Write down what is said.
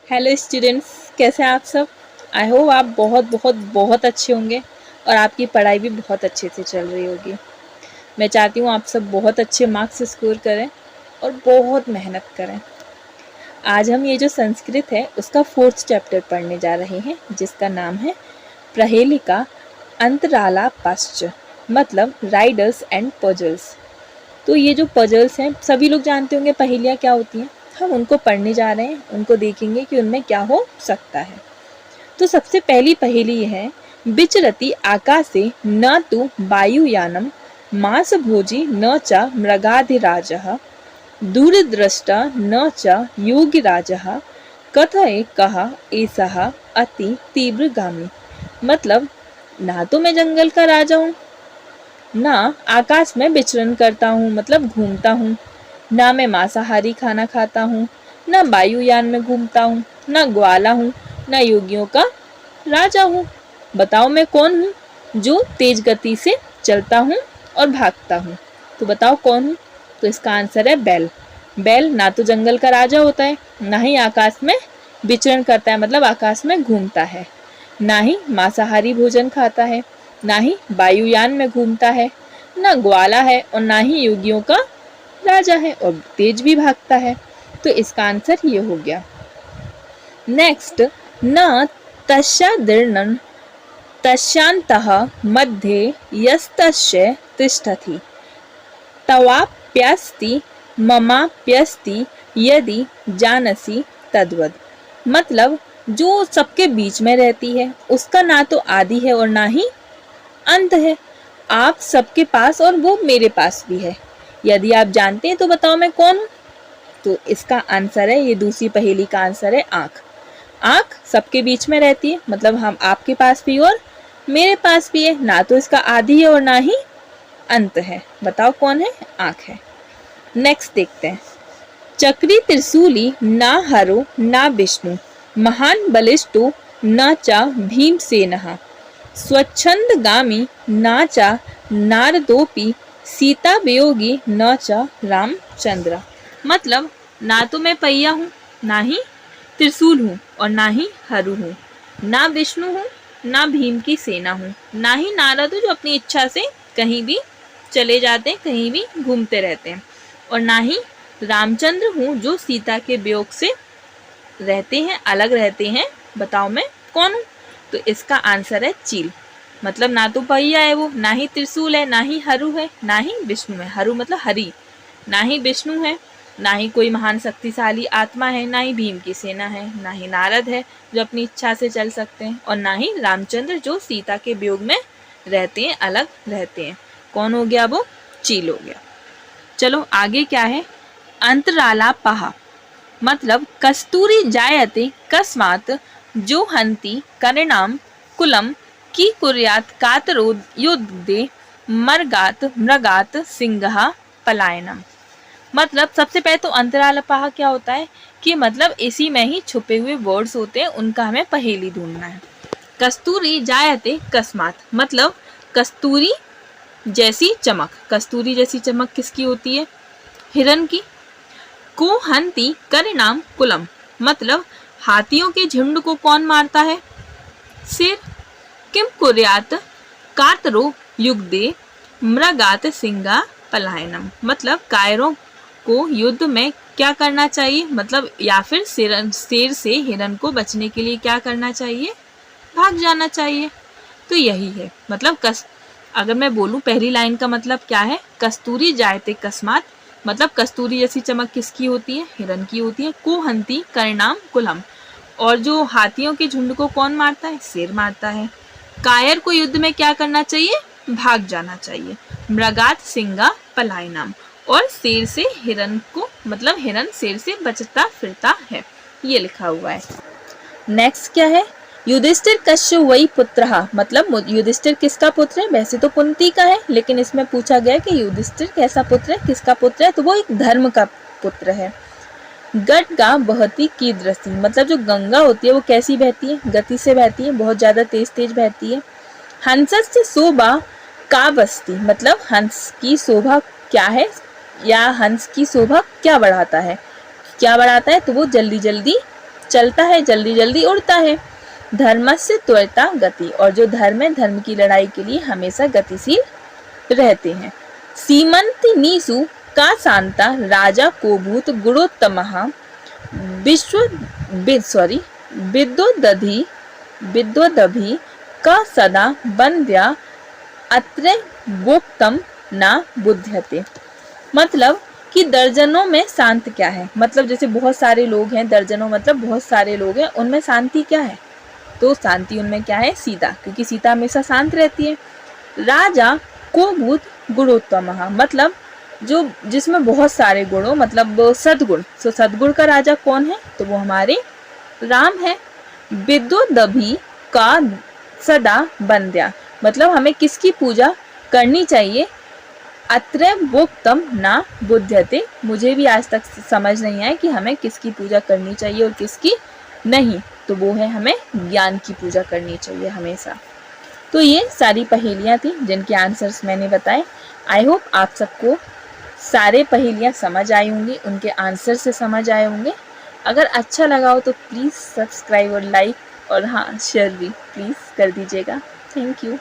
Hello students, कैसे हैं आप सब। आई होप आप बहुत बहुत बहुत अच्छे होंगे और आपकी पढ़ाई भी बहुत अच्छे से चल रही होगी। मैं चाहती हूँ आप सब बहुत अच्छे मार्क्स स्कोर करें और बहुत मेहनत करें। आज हम ये जो संस्कृत है उसका 4th चैप्टर पढ़ने जा रहे हैं, जिसका नाम है प्रहेलिका अंतराला पाश्च, मतलब राइडर्स एंड पजल्स। तो ये जो पजल्स हैं सभी लोग जानते होंगे पहेलियाँ क्या होती हैं। हम उनको पढ़ने जा रहे हैं, उनको देखेंगे कि उनमें क्या हो सकता है। तो सबसे पहली पहेली है, विचरति आकाशे न तु वायुयानम मास भोजी न च मृगाधिराजः दूरद्रष्टा न च योगिराजः कथय कः एषः अति तीव्रगामी। मतलब ना तो मैं जंगल का राजा हूँ, ना आकाश में विचरण करता हूँ मतलब घूमता हूँ, ना मैं मांसाहारी खाना खाता हूँ, ना वायुयान में घूमता हूँ, ना ग्वाला हूँ, ना योगियों का राजा हूँ। बताओ मैं कौन हूँ जो तेज गति से चलता हूँ और भागता हूँ। तो बताओ कौन हूँ। तो इसका आंसर है बैल। बैल ना तो जंगल का राजा होता है, ना ही आकाश में विचरण करता है मतलब आकाश में घूमता है, ना ही मांसाहारी भोजन खाता है, ना ही वायुयान में घूमता है, ना ग्वाला है और ना ही योगियों का राजा है और तेज भी भागता है। तो इसका आंसर ये हो गया। नेक्स्ट, न तस्यादीर्णं तस्यान्तः मध्ये यस्तस्य तिष्ठति तवाप्यस्ति ममाप्यस्ति यदि जानसि तद्वद। मतलब जो सबके बीच में रहती है उसका ना तो आदि है और ना ही अंत है। आप सबके पास और वो मेरे पास भी है, यदि आप जानते हैं तो बताओ मैं कौन हूँ। तो इसका आंसर है, ये दूसरी पहेली का आंसर है आँख। आँख सबके बीच में रहती है मतलब हम आपके पास भी और मेरे पास भी है, ना तो इसका आदि है और ना ही अंत है। बताओ कौन है। आँख है। नेक्स्ट देखते हैं, चक्री त्रिशूली ना हरो ना विष्णु महान बलिष्ठो न च भीमसेनः स्वच्छंदगामी न च नारदोपि सीता वियोगी न च रामचंद्र। मतलब ना तो मैं पहिया हूँ, ना ही त्रिशूल हूँ और ना ही हरु हूँ, ना विष्णु हूँ, ना भीम की सेना हूँ, ना ही नारद हूँ जो अपनी इच्छा से कहीं भी चले जाते हैं, कहीं भी घूमते रहते हैं, और ना ही रामचंद्र हूँ जो सीता के वियोग से रहते हैं, अलग रहते हैं। बताओ मैं कौन हूँ। तो इसका आंसर है चील। मतलब ना तो पहिया है वो, ना ही त्रिशूल है, ना ही हरु है, ना ही विष्णु है। हरु मतलब हरि। ना ही विष्णु है, ना ही कोई महान शक्तिशाली आत्मा है, ना ही भीम की सेना है, ना ही नारद है जो अपनी इच्छा से चल सकते हैं, और ना ही रामचंद्र जो सीता के वियोग में रहते हैं, अलग रहते हैं। कौन हो गया वो। चील हो गया। चलो आगे क्या है, अंतराला पहा। मतलब कस्तूरी जायते कस्मात् जो हंति कर्णाम कुलम की कुर्यात कातरो युद्धे मर्गात मृगात सिंह पलायनम। मतलब सबसे पहले तो अंतरालपाह क्या होता है कि मतलब इसी में ही छुपे हुए वर्ड्स होते हैं, उनका हमें पहेली ढूंढना है। कस्तूरी जायते कस्मात मतलब कस्तूरी जैसी चमक। कस्तूरी जैसी चमक किसकी होती है। हिरन की। को हंती कर्णाम कुलम मतलब हाथियों के झुंड को कौन मारता है। सिर। किम कुर्यात कातरो युद्धे मृगात सिंगा पलायनम मतलब कायरों को युद्ध में क्या करना चाहिए, मतलब या फिर शेर से हिरन को बचने के लिए क्या करना चाहिए, भाग जाना चाहिए। तो यही है मतलब अगर मैं बोलूं पहली लाइन का मतलब क्या है, कस्तूरी जायते कस्मात मतलब कस्तूरी जैसी चमक किसकी होती है, हिरन की होती है। को हंती कर्णाम कुलम और जो हाथियों के झुंड को कौन मारता है, शेर मारता है। कायर को युद्ध में क्या करना चाहिए, भाग जाना चाहिए। मृगात सिंगा पलायनम और शेर से हिरन को मतलब हिरन शेर से बचता फिरता है, ये लिखा हुआ है। नेक्स्ट क्या है, युधिष्ठिर कश्य वही पुत्र मतलब युधिष्ठिर किसका पुत्र है। वैसे तो कुंती का है, लेकिन इसमें पूछा गया कि युधिष्ठिर कैसा पुत्र है, किसका पुत्र है, तो वो एक धर्म का पुत्र है। गटगा बहती की दृष्टि मतलब जो गंगा होती है वो कैसी बहती है, गति से बहती है, बहुत ज्यादा तेज तेज बहती है। हंसस से शोभा का बस्ती मतलब हंस की शोभा क्या है, या हंस की शोभा क्या बढ़ाता है, क्या बढ़ाता है, तो वो जल्दी जल्दी चलता है जल्दी जल्दी उड़ता है। धर्मस्य त्वरिता गति, और जो धर्म है धर्म की लड़ाई के लिए हमेशा गतिशील रहते हैं। सीमंति नीसु का शांता राजा को भूत गुणोत्तमः विद्योदधि का सदा बंध्या अत्र वोक्तम ना बुध्यते। मतलब कि दर्जनों में शांत क्या है, मतलब जैसे बहुत सारे लोग हैं, दर्जनों मतलब बहुत सारे लोग हैं, उनमें शांति क्या है, तो शांति उनमें क्या है, सीता, क्योंकि सीता हमेशा शांत रहती है। राजा को भूत गुणोत्तम, मतलब जो जिसमें बहुत सारे गुणों मतलब सद्गुण, तो सद्गुण का राजा कौन है, तो वो हमारे राम है। विद्योदभि का सदा बंध्या, मतलब हमें किसकी पूजा करनी चाहिए। अत्र वोक्तम ना बुध्यते, मुझे भी आज तक समझ नहीं आया कि हमें किसकी पूजा करनी चाहिए और किसकी नहीं, तो वो है हमें ज्ञान की पूजा करनी चाहिए हमेशा। तो ये सारी पहेलियाँ थी जिनके आंसर्स मैंने बताए। आई होप आप सबको सारे पहेलियाँ समझ आई होंगी, उनके आंसर से समझ आए होंगे। अगर अच्छा लगा हो तो प्लीज़ सब्सक्राइब और लाइक और हाँ शेयर भी प्लीज़ कर दीजिएगा। Thank you.